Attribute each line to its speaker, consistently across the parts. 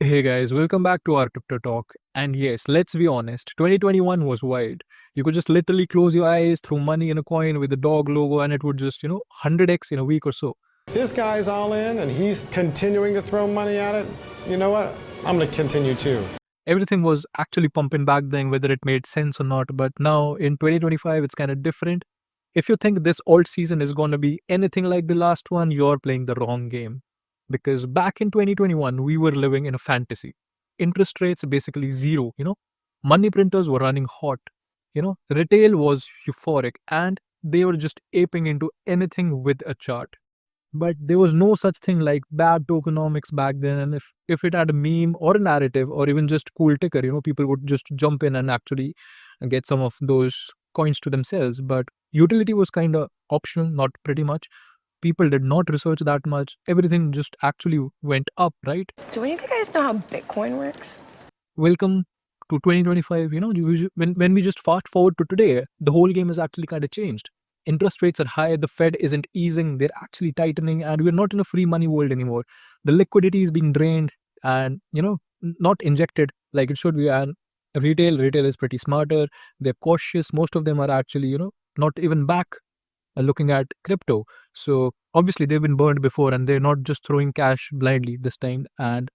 Speaker 1: Hey guys, welcome back to our crypto talk. And yes, let's be honest, 2021 was wild. You could just literally close your eyes, throw money in a coin with the dog logo, and it would just, 100x in a week or so.
Speaker 2: This guy's all in and he's continuing to throw money at it. You know what? I'm going to continue too.
Speaker 1: Everything was actually pumping back then, whether it made sense or not. But now in 2025, it's kind of different. If you think this alt season is going to be anything like the last one, you're playing the wrong game. Because back in 2021, we were living in a fantasy. Interest rates basically zero. Money printers were running hot. Retail was euphoric and they were just aping into anything with a chart. But there was no such thing like bad tokenomics back then. And if it had a meme or a narrative or even just cool ticker, people would just jump in and actually get some of those coins to themselves. But utility was kind of optional, not pretty much. People did not research that much. Everything just actually went up, right?
Speaker 3: Do any of you guys know how Bitcoin works?
Speaker 1: Welcome to 2025. When we just fast forward to today, the whole game has actually kind of changed. Interest rates are high, the Fed isn't easing, they're actually tightening, and we're not in a free money world anymore. The liquidity is being drained and not injected like it should be. And retail is pretty smarter. They're cautious. Most of them are actually not even back looking at crypto. So obviously they've been burned before and they're not just throwing cash blindly this time. And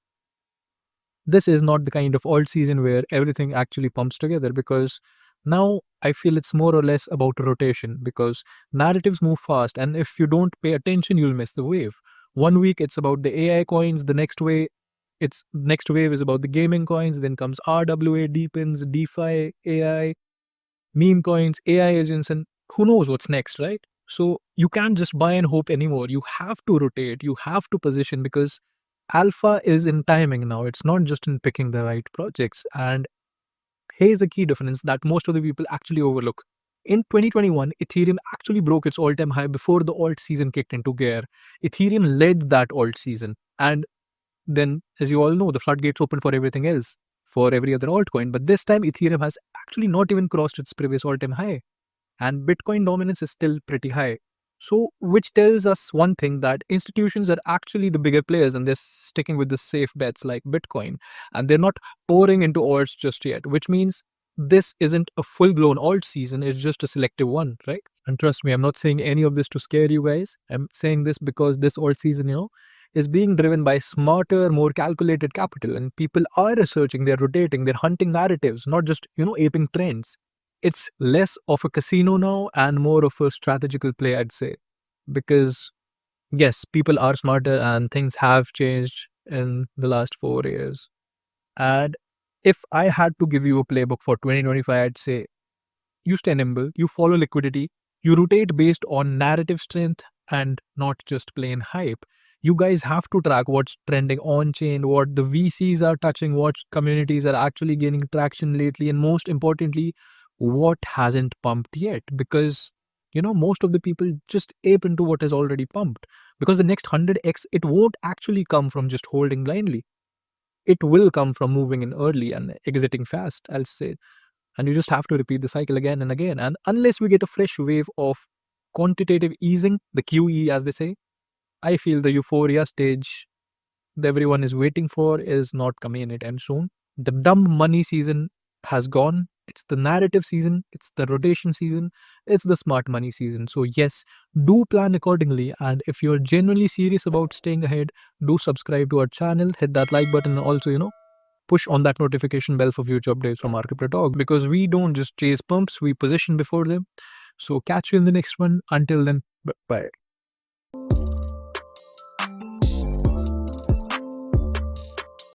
Speaker 1: this is not the kind of alt season where everything actually pumps together, because now I feel it's more or less about rotation, because narratives move fast and if you don't pay attention, you'll miss the wave. 1 week it's about the AI coins, the next wave is about the gaming coins, then comes RWA, DePINs, DeFi, AI, meme coins, AI agents, and who knows what's next, right? So you can't just buy and hope anymore. You have to rotate, you have to position, because alpha is in timing now. It's not just in picking the right projects. And here's the key difference that most of the people actually overlook. In 2021, Ethereum actually broke its all-time high before the alt season kicked into gear. Ethereum led that alt season. And then, as you all know, the floodgates opened for everything else, for every other altcoin. But this time, Ethereum has actually not even crossed its previous all-time high. And Bitcoin dominance is still pretty high. So, which tells us one thing, that institutions are actually the bigger players and they're sticking with the safe bets like Bitcoin. And they're not pouring into alts just yet, which means this isn't a full-blown alt season, it's just a selective one, right? And trust me, I'm not saying any of this to scare you guys. I'm saying this because this alt season, is being driven by smarter, more calculated capital. And people are researching, they're rotating, they're hunting narratives, not just, aping trends. It's less of a casino now and more of a strategical play, I'd say. Because, yes, people are smarter and things have changed in the last 4 years. And if I had to give you a playbook for 2025, I'd say you stay nimble, you follow liquidity, you rotate based on narrative strength and not just plain hype. You guys have to track what's trending on chain, what the VCs are touching, what communities are actually gaining traction lately, and most importantly, what hasn't pumped yet. Because most of the people just ape into what is already pumped. Because the next 100x, it won't actually come from just holding blindly. It will come from moving in early and exiting fast, I'll say. And you just have to repeat the cycle again and again. And unless we get a fresh wave of quantitative easing, the QE as they say, I feel the euphoria stage that everyone is waiting for is not coming anytime soon. The dumb money season has gone. It's the narrative season, it's the rotation season, it's the smart money season. So yes, do plan accordingly. And if you're genuinely serious about staying ahead, do subscribe to our channel, hit that like button, and also, push on that notification bell for future updates from our crypto talk, because we don't just chase pumps, we position before them. So catch you in the next one. Until then, bye.